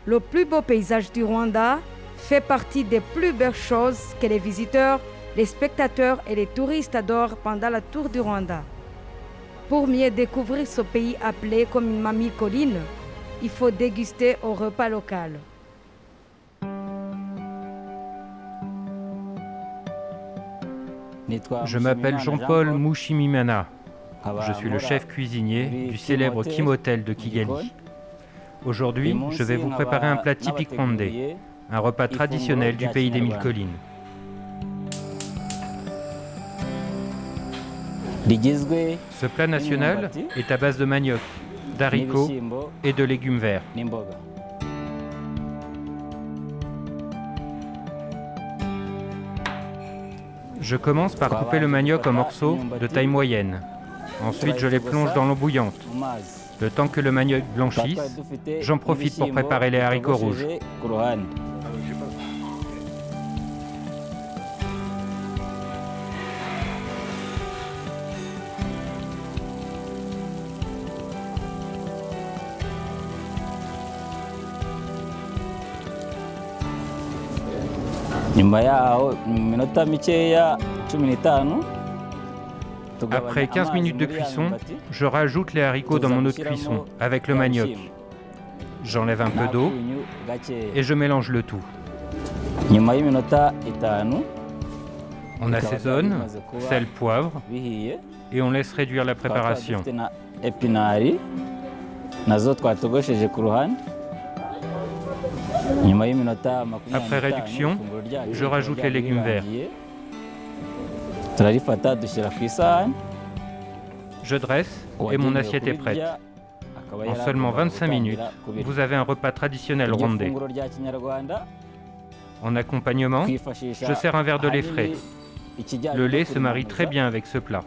Le plus beau paysage du Rwanda fait partie des plus belles choses que les visiteurs, les spectateurs et les touristes adorent pendant la tour du Rwanda. Pour mieux découvrir ce pays appelé comme une mamie colline, il faut déguster au repas local. Je m'appelle Jean-Paul Mushimimana. Je suis le chef cuisinier du célèbre Kim Hotel de Kigali. Aujourd'hui, je vais vous préparer un plat typique rwandais, un repas traditionnel du pays des 1000 collines. Ce plat national est à base de manioc, d'haricots et de légumes verts. Je commence par couper le manioc en morceaux de taille moyenne. Ensuite, je les plonge dans l'eau bouillante. Le temps que le manioc blanchisse, j'en profite pour préparer les haricots rouges. Après 15 minutes de cuisson, je rajoute les haricots dans mon eau de cuisson avec le manioc. J'enlève un peu d'eau et je mélange le tout. On assaisonne, sel, poivre et on laisse réduire la préparation. Après réduction, je rajoute les légumes verts. Je dresse et mon assiette est prête. En seulement 25 minutes, vous avez un repas traditionnel rwandais. En accompagnement, je sers un verre de lait frais. Le lait se marie très bien avec ce plat.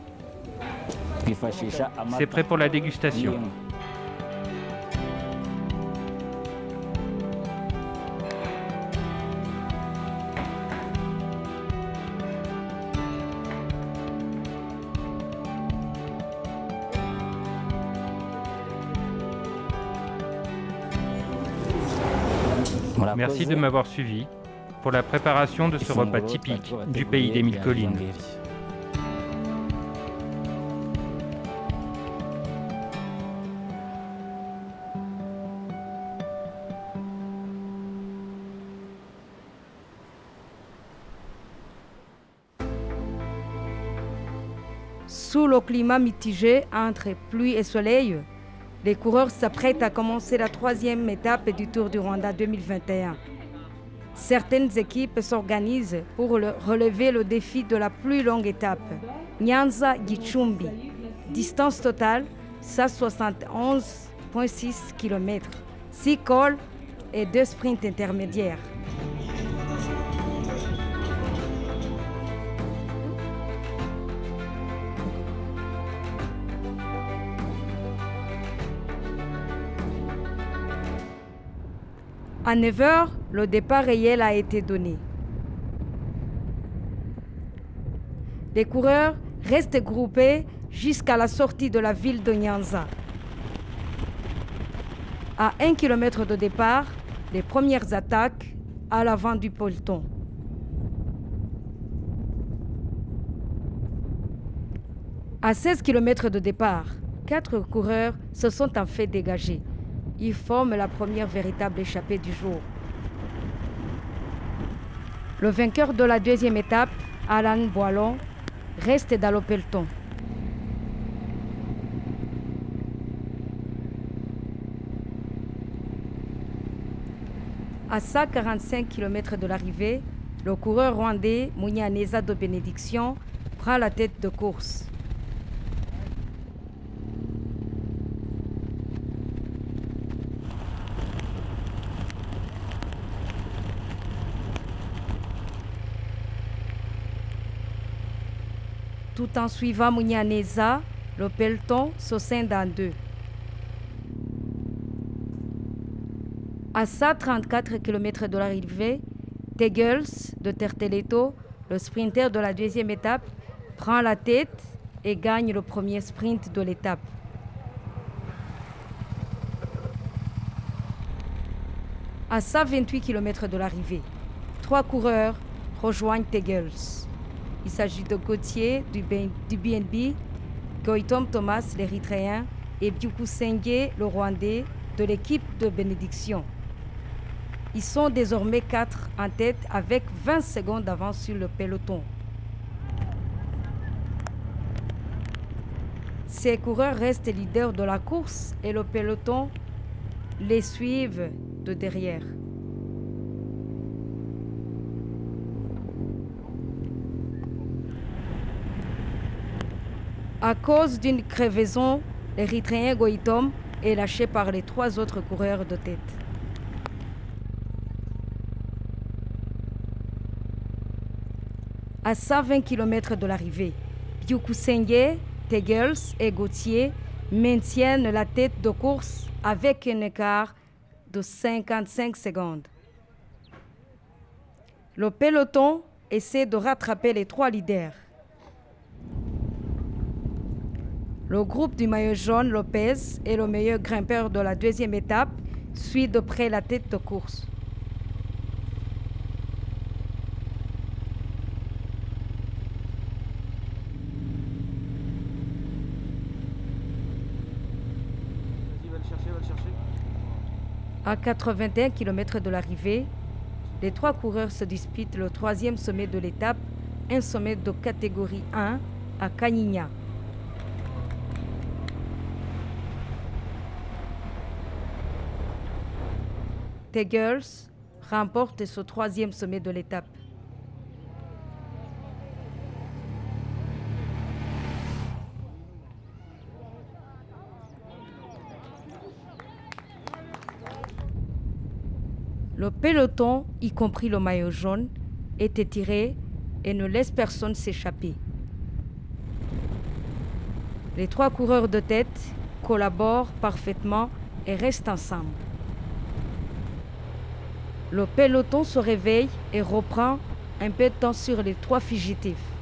C'est prêt pour la dégustation. Merci de m'avoir suivi pour la préparation de ce repas typique du pays des 1000 collines. Sous le climat mitigé entre pluie et soleil, les coureurs s'apprêtent à commencer la troisième étape du Tour du Rwanda 2021. Certaines équipes s'organisent pour relever le défi de la plus longue étape, Nyanza-Gicumbi. Distance totale, 171,6 km, 6 cols et 2 sprints intermédiaires. À 9 h, le départ réel a été donné. Les coureurs restent groupés jusqu'à la sortie de la ville de Nyanza. À 1 km de départ, les premières attaques à l'avant du peloton. À 16 km de départ, 4 coureurs se sont en fait dégagés. Ils forment la première véritable échappée du jour. Le vainqueur de la deuxième étape, Alan Boilon, reste dans le peloton. À 145 km de l'arrivée, le coureur rwandais Munyaneza de Bénédiction prend la tête de course. Tout en suivant Munyaneza, le peloton se scinde en deux. À 134 km de l'arrivée, Tegels de Terteleto, le sprinter de la deuxième étape, prend la tête et gagne le premier sprint de l'étape. À 128 km de l'arrivée, 3 coureurs rejoignent Tegels. Il s'agit de Gauthier du BNB, Goitom Thomas l'Érythréen et Biuku Senge le Rwandais de l'équipe de bénédiction. Ils sont désormais 4 en tête avec 20 secondes d'avance sur le peloton. Ces coureurs restent leaders de la course et le peloton les suivent de derrière. À cause d'une crevaison, l'Érythréen Goitom est lâché par les 3 autres coureurs de tête. À 120 km de l'arrivée, Biuku Senge, Tegels et Gauthier maintiennent la tête de course avec un écart de 55 secondes. Le peloton essaie de rattraper les 3 leaders. Le groupe du maillot jaune Lopez est le meilleur grimpeur de la 2e étape, suit de près la tête de course. À 81 km de l'arrivée, les 3 coureurs se disputent le 3e sommet de l'étape, un sommet de catégorie 1 à Kanyinya. Tegels remporte ce 3e sommet de l'étape. Le peloton, y compris le maillot jaune, est étiré et ne laisse personne s'échapper. Les 3 coureurs de tête collaborent parfaitement et restent ensemble. Le peloton se réveille et reprend un peu de temps sur les 3 fugitifs.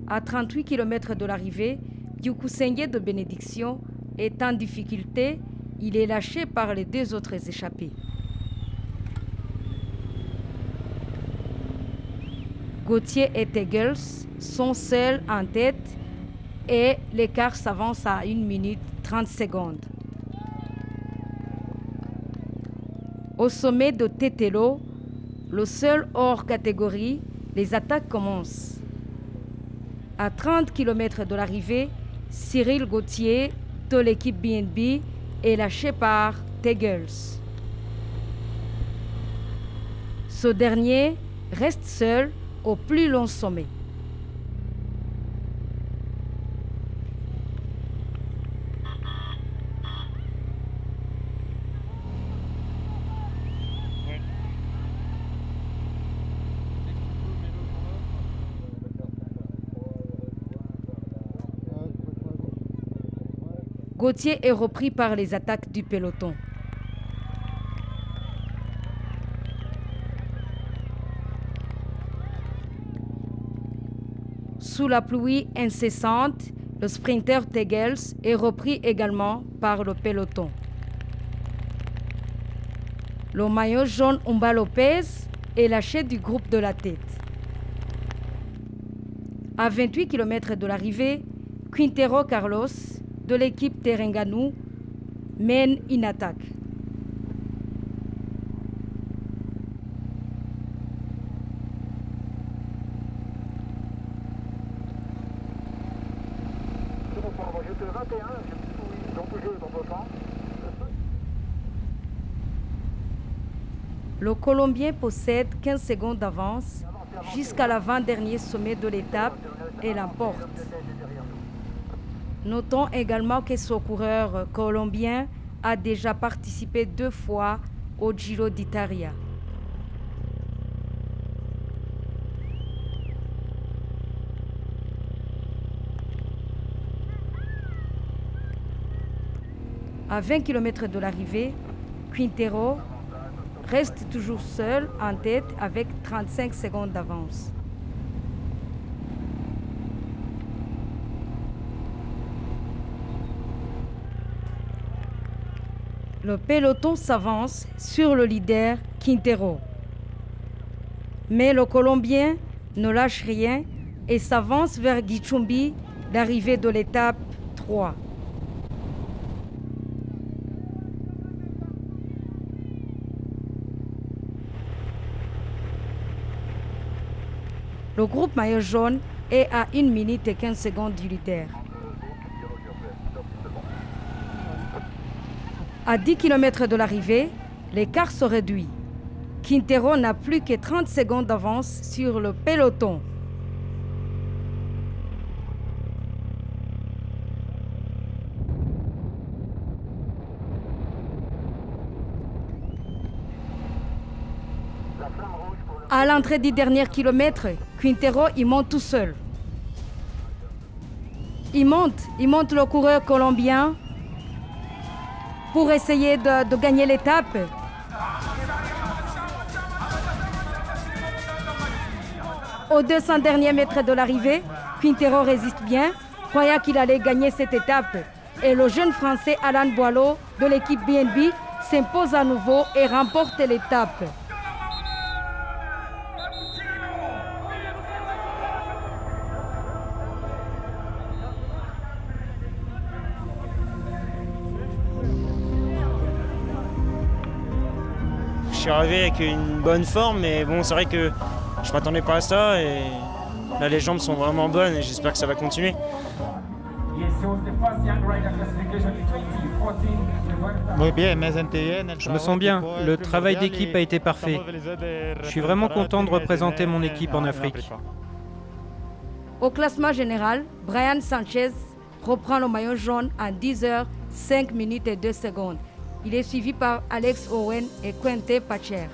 À 38 km de l'arrivée, Biuku Senge de bénédiction est en difficulté. Il est lâché par les 2 autres échappés. Gauthier et Tegels sont seuls en tête et l'écart s'avance à 1 minute 30 secondes. Au sommet de Tetelo, le seul hors catégorie, les attaques commencent. À 30 km de l'arrivée, Cyril Gauthier de l'équipe BNB est lâché par Tegels. Ce dernier reste seul au plus long sommet. Gauthier est repris par les attaques du peloton. Sous la pluie incessante, le sprinter Tegels est repris également par le peloton. Le maillot jaune Umba Lopez est lâché du groupe de la tête. À 28 km de l'arrivée, Quintero Carlos de l'équipe Terenganu mène une attaque. Le Colombien possède 15 secondes d'avance jusqu'à l'avant-dernier sommet de l'étape et l'emporte. Notons également que ce coureur colombien a déjà participé 2 fois au Giro d'Italia. À 20 km de l'arrivée, Quintero reste toujours seul en tête avec 35 secondes d'avance. Le peloton s'avance sur le leader Quintero. Mais le Colombien ne lâche rien et s'avance vers Gichumbi, l'arrivée de l'étape 3. Le groupe maillot jaune est à 1 minute et 15 secondes du leader. À 10 km de l'arrivée, l'écart se réduit. Quintero n'a plus que 30 secondes d'avance sur le peloton. À l'entrée du dernier kilomètre, Quintero y monte tout seul. Il monte le coureur colombien pour essayer de gagner l'étape. Aux 200 derniers mètres de l'arrivée, Quintero résiste bien, croyant qu'il allait gagner cette étape. Et le jeune Français Alain Boileau de l'équipe BNB s'impose à nouveau et remporte l'étape. Je suis arrivé avec une bonne forme, mais bon, c'est vrai que je ne m'attendais pas à ça et là les jambes sont vraiment bonnes et j'espère que ça va continuer. Je me sens bien, le travail d'équipe a été parfait. Je suis vraiment content de représenter mon équipe en Afrique. Au classement général, Brian Sanchez reprend le maillot jaune en 10 h 5 minutes et 2 secondes. Il est suivi par Alex Owen et Quentin Pacher.